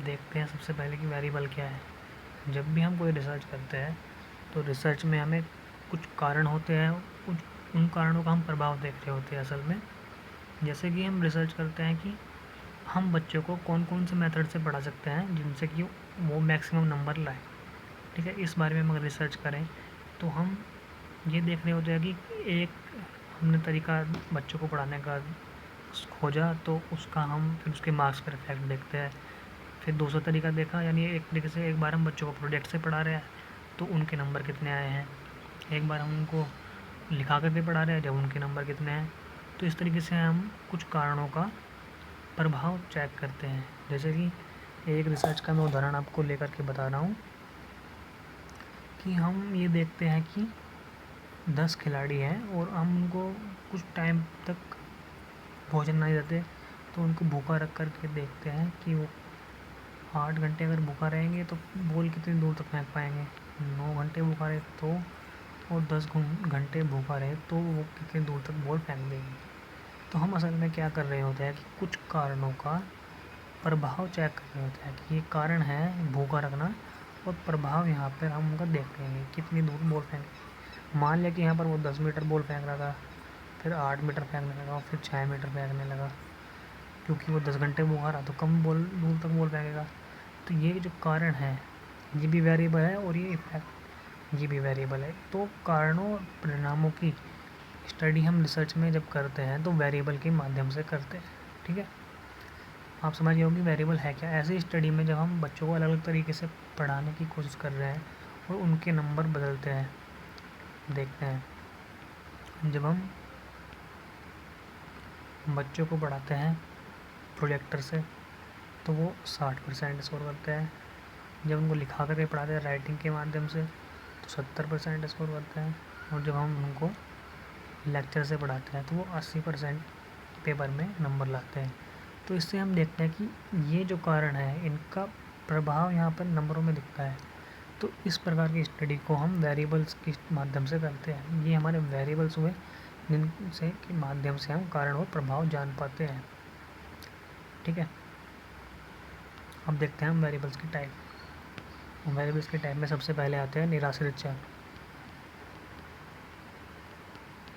देखते हैं सबसे पहले कि वेरिएबल क्या है। जब भी हम कोई रिसर्च करते हैं तो रिसर्च में हमें कुछ कारण होते हैं, उन कारणों का हम प्रभाव देख रहे होते हैं असल में। जैसे कि हम रिसर्च करते हैं कि हम बच्चों को कौन कौन से मेथड से पढ़ा सकते हैं जिनसे कि वो मैक्सिमम नंबर लाए। ठीक है, इस बारे में हम अगर रिसर्च करें तो हम ये देख रहे होते हैं कि एक हमने तरीका बच्चों को पढ़ाने का खोजा तो उसका हम फिर उसके मार्क्स पर इफेक्ट देखते हैं। फिर दूसरा तरीका देखा, यानी एक तरीके से एक बार हम बच्चों को प्रोजेक्ट से पढ़ा रहे हैं तो उनके नंबर कितने आए हैं। एक बार हम उनको लिखा करके पढ़ा रहे हैं जब उनके नंबर कितने हैं। तो इस तरीके से हम कुछ कारणों का प्रभाव चेक करते हैं। जैसे कि एक रिसर्च का मैं उदाहरण आपको लेकर के बता रहा हूँ कि हम ये देखते हैं कि 10 खिलाड़ी हैं और हम उनको कुछ टाइम तक भोजन नहीं देते तो उनको भूखा रख कर के देखते हैं कि वो 8 घंटे अगर भूखा रहेंगे तो बॉल कितनी दूर तक फेंक पाएंगे। 9 घंटे भूखा रहे तो और 10 घंटे भूखा रहे तो वो कितनी दूर तक बॉल फेंक देंगे। तो हम असल में क्या कर रहे होते हैं कि कुछ कारणों का प्रभाव चेक कर रहे होते हैं कि ये कारण है भूखा रखना और प्रभाव यहाँ पर हम उनका देख रहे हैं कितनी दूर बॉल फेंक। मान लिया कि यहाँ पर वो 10 मीटर बॉल फेंक रहा था, फिर 8 मीटर फेंकने लगा और फिर 6 मीटर फेंकने लगा, क्योंकि वो 10 घंटे भूखा रहा तो कम बॉल दूर तक बॉल फेंकेगा। तो ये जो कारण है ये भी वेरिएबल है और ये इफेक्ट ये भी वेरिएबल है। तो कारणों और परिणामों की स्टडी हम रिसर्च में जब करते हैं तो वेरिएबल के माध्यम से करते हैं। ठीक है, आप समझ गए होंगे वेरिएबल है क्या। ऐसी स्टडी में जब हम बच्चों को अलग अलग तरीके से पढ़ाने की कोशिश कर रहे हैं और उनके नंबर बदलते हैं, देखते हैं जब हम बच्चों को पढ़ाते हैं प्रोजेक्टर से तो वो 60% स्कोर करते हैं। जब उनको लिखा करके पढ़ाते हैं राइटिंग के माध्यम से तो 70% स्कोर करते हैं। और जब हम उनको लेक्चर से पढ़ाते हैं तो वो 80% पेपर में नंबर लाते हैं। तो इससे हम देखते हैं कि ये जो कारण है इनका प्रभाव यहाँ पर नंबरों में दिखता है। तो इस प्रकार की स्टडी को हम वेरिएबल्स के माध्यम से करते हैं। ये हमारे वेरिएबल्स हुए जिनसे के माध्यम से हम कारण और प्रभाव जान पाते हैं। ठीक है, अब देखते हैं हम वेरिएबल्स की टाइप। वेरिएबल्स के टाइप में सबसे पहले आते हैं निराश्रित चर।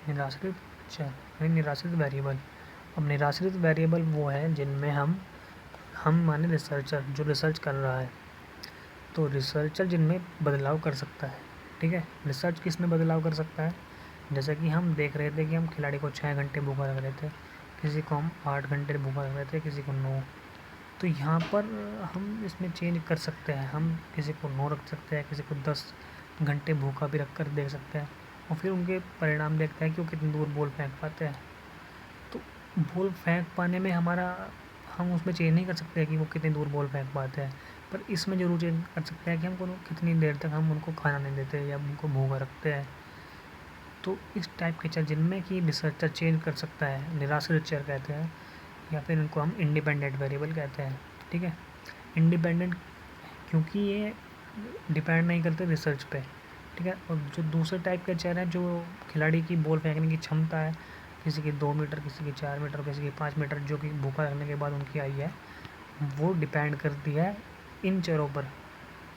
निराश्रित चर यानी निराश्रित वेरिएबल। अब निराश्रित वेरिएबल वो है जिनमें हम माने रिसर्चर जो रिसर्च कर रहा है तो रिसर्चर जिनमें बदलाव कर सकता है। ठीक है, रिसर्च किस में बदलाव कर सकता है, जैसे कि हम देख रहे थे कि हम खिलाड़ी को 6 घंटे भूखा रख रहे थे, किसी को हम 8 घंटे भूखा रख रहे थे, किसी को 9। तो यहाँ पर हम इसमें चेंज कर सकते हैं। हम किसी को 9 रख सकते हैं, किसी को 10 घंटे भूखा भी रख कर देख सकते हैं और फिर उनके परिणाम देखते हैं कि वो कितनी दूर बॉल फेंक पाते हैं। तो बॉल फेंक पाने में हम उसमें चेंज नहीं कर सकते कि वो कितनी दूर बॉल फेंक पाते हैं, पर इसमें ज़रूर चेंज कर सकते हैं कि हमको कितनी देर तक हम उनको खाना नहीं देते या उनको भूखा रखते हैं। तो इस टाइप के चर जिनमें कि रिसर्चर चेंज कर सकता है निराश्रित चर कहते हैं, या फिर इनको हम इंडिपेंडेंट वेरिएबल कहते हैं। ठीक है, इंडिपेंडेंट क्योंकि ये डिपेंड नहीं करते रिसर्च पे। ठीक है, और जो दूसरे टाइप के चर हैं जो खिलाड़ी की बॉल फेंकने की क्षमता है, किसी की 2 मीटर, किसी की 4 मीटर, किसी की 5 मीटर, जो कि भूखा रखने के बाद उनकी आई है, वो डिपेंड करती है इन चरों पर,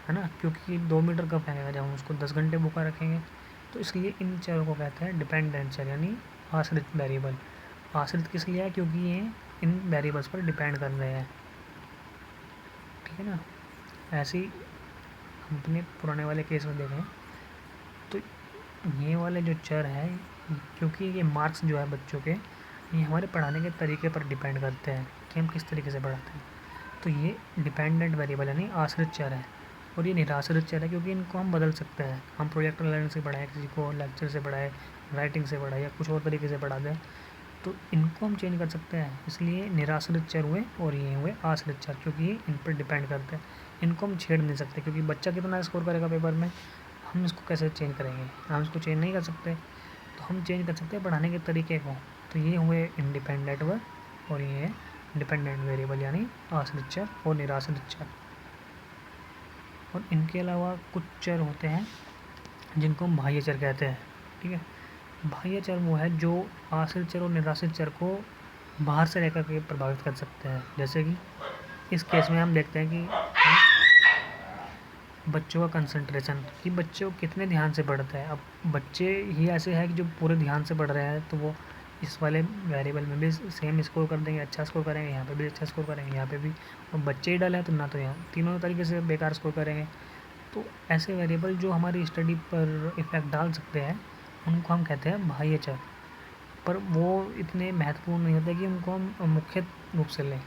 है ना। क्योंकि 2 मीटर कब फेंकेगा, जब हम उसको 10 घंटे भूखा रखेंगे। तो इसलिए इन चरों को कहते हैं डिपेंडेंट चर यानी आश्रित वेरिएबल। आश्रित किस लिए है, क्योंकि ये इन वेरिएबल्स पर डिपेंड कर रहे हैं। ठीक है ना, ऐसे ही हम अपने पुराने वाले केस में देखें तो ये वाले जो चर है, क्योंकि ये मार्क्स जो है बच्चों के, ये हमारे पढ़ाने के तरीके पर डिपेंड करते हैं कि हम किस तरीके से पढ़ाते हैं। तो ये डिपेंडेंट वेरिएबल यानी आश्रित चर है। और ये निराश्रित चर है क्योंकि इनको हम बदल सकते हैं। हम प्रोजेक्टर लर्निंग से पढ़ाएं, किसी को लेक्चर से पढ़ाएं, राइटिंग से पढ़ाएं या कुछ और तरीके से पढ़ा दें, तो इनको हम चेंज कर सकते हैं। इसलिए निराश्रित चर हुए और ये हुए आश्रित चर, क्योंकि ये इन पर डिपेंड करते हैं। इनको हम छेड़ नहीं सकते क्योंकि बच्चा कितना स्कोर करेगा पेपर में, हम इसको कैसे चेंज करेंगे, हम इसको चेंज नहीं कर सकते। तो हम चेंज कर सकते हैं पढ़ाने के तरीके को। तो ये हुए इंडिपेंडेंट और ये है डिपेंडेंट वेरिएबल यानी आश्रित चर और निराश्रित चर। और इनके अलावा कुछ चर होते हैं जिनको हम बाह्य चर कहते हैं। ठीक है, बाह्य चर वो है जो आश्रित चर और निराश्रित चर को बाहर से रहकर के प्रभावित कर सकते हैं। जैसे कि इस केस में हम देखते हैं कि बच्चों का कंसंट्रेशन कि बच्चों कितने ध्यान से पढ़ते हैं। अब बच्चे ही ऐसे हैं कि जो पूरे ध्यान से पढ़ रहे हैं, तो वो इस वाले वेरिएबल में भी सेम स्कोर कर देंगे, अच्छा स्कोर करेंगे, यहाँ पे भी अच्छा स्कोर करेंगे, यहाँ पे भी। और बच्चे ही डल हैं तो ना तो यहाँ तीनों तरीके से बेकार स्कोर करेंगे। तो ऐसे वेरिएबल जो हमारी स्टडी पर इफ़ेक्ट डाल सकते हैं उनको हम कहते हैं बाह्य चर। पर वो इतने महत्वपूर्ण नहीं होते कि उनको हम मुख्य रूप से लें,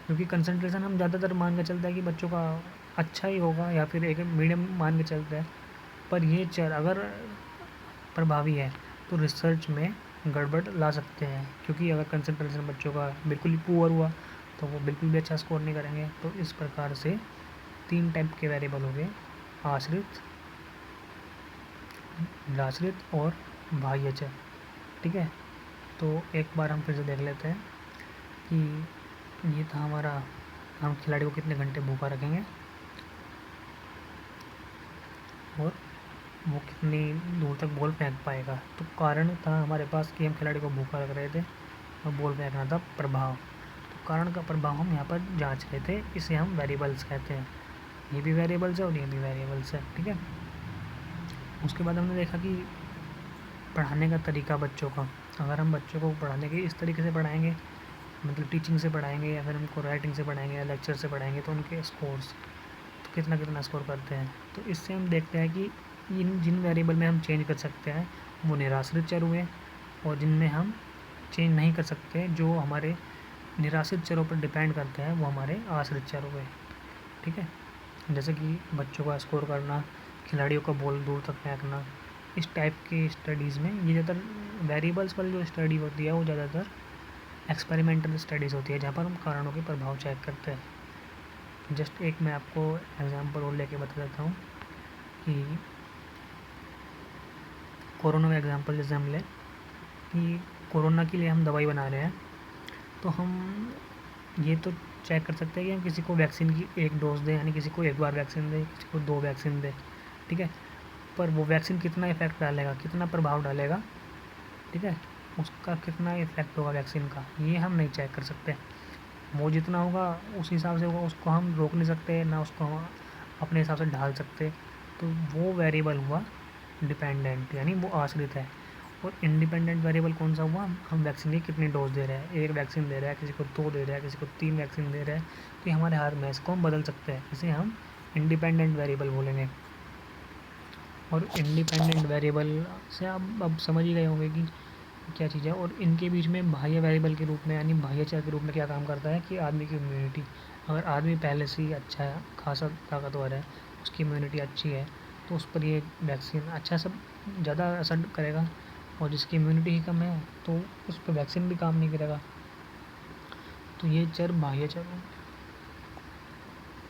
क्योंकि कंसंट्रेशन हम ज़्यादातर मान के चलते हैं कि बच्चों का अच्छा ही होगा या फिर एक मीडियम मान के चलते हैं। पर ये चर अगर प्रभावी है तो रिसर्च में गड़बड़ ला सकते हैं, क्योंकि अगर कंसंट्रेशन बच्चों का बिल्कुल ही पुअर हुआ तो वो बिल्कुल भी अच्छा स्कोर नहीं करेंगे। तो इस प्रकार से 3 टाइप के वेरिएबल हो गए, आश्रित, निराश्रित और बाह्य चर। ठीक है, तो एक बार हम फिर से देख लेते हैं कि ये था हमारा, हम खिलाड़ी को कितने घंटे भूखा रखेंगे और वो कितनी दूर तक बॉल फेंक पाएगा। तो कारण था हमारे पास कि हम खिलाड़ी को भूखा रख रहे थे और बॉल फेंकना था प्रभाव। तो कारण का प्रभाव हम यहाँ पर जांच रहे थे, इसे हम वेरिएबल्स कहते हैं। ये भी वेरिएबल्स है और ये भी वेरिएबल्स है। ठीक है, उसके बाद हमने देखा कि पढ़ाने का तरीका बच्चों का, अगर हम बच्चों को पढ़ाने के इस तरीके से पढ़ाएंगे, मतलब टीचिंग से पढ़ाएंगे या फिर हमको राइटिंग से पढ़ाएंगे या लेक्चर से पढ़ाएंगे, तो उनके स्कोर्स तो कितना कितना स्कोर करते हैं। तो इससे हम देखते हैं कि जिन वेरिएबल में हम चेंज कर सकते हैं वो निराश्रित चर हुए, और जिनमें हम चेंज नहीं कर सकते, जो हमारे निराश्रित चरों पर डिपेंड करते हैं, वो हमारे आश्रित चर हुए। ठीक है, जैसे कि बच्चों का स्कोर करना, खिलाड़ियों का बॉल दूर तक फेंकना, इस टाइप की स्टडीज़ में ये ज़्यादातर वेरिएबल्स पर जो स्टडी होती है वो ज़्यादातर एक्सपेरिमेंटल स्टडीज़ होती है, जहाँ पर हम कारणों के प्रभाव चेक करते हैं। जस्ट एक मैं आपको एग्जांपल और लेके बता देता हूँ कि कोरोना का एग्जांपल जैसे हम लें कि कोरोना के लिए हम दवाई बना रहे हैं, तो हम ये तो चेक कर सकते हैं कि हम किसी को वैक्सीन की 1 डोज दें, यानी किसी को 1 बार वैक्सीन दें, किसी को 2 वैक्सीन दें। ठीक है, पर वो वैक्सीन कितना इफ़ेक्ट डालेगा, कितना प्रभाव डालेगा, ठीक है, उसका कितना इफ़ेक्ट होगा वैक्सीन का, ये हम नहीं चेक कर सकते। वो जितना होगा उस हिसाब से होगा, उसको हम रोक नहीं सकते, ना उसको हम अपने हिसाब से ढाल सकते। तो वो वेरिएबल हुआ डिपेंडेंट, यानी वो आश्रित है। और इंडिपेंडेंट वेरिएबल कौन सा हुआ, हम वैक्सीन की कितनी डोज दे रहे हैं, 1 वैक्सीन दे रहा है, किसी को 2 दे रहा है, किसी को 3 वैक्सीन दे रहा है, तो ये हमारे हाथ में, इसको हम बदल सकते हैं, इसे हम इंडिपेंडेंट वेरिएबल बोलेंगे। और इंडिपेंडेंट वेरिएबल से आप अब समझ ही गए होंगे कि क्या चीज़ है। और इनके बीच में बाह्य वेरिएबल के रूप में, यानी बाह्य चर के रूप में क्या काम करता है कि आदमी की इम्यूनिटी, अगर आदमी पहले से ही अच्छा है, खासा ताकतवर है, उसकी इम्यूनिटी अच्छी है, तो उस पर ये वैक्सीन अच्छा सब ज़्यादा असर करेगा। और जिसकी इम्यूनिटी ही कम है तो उस पर वैक्सीन भी काम नहीं करेगा। तो ये चर बाह्य चर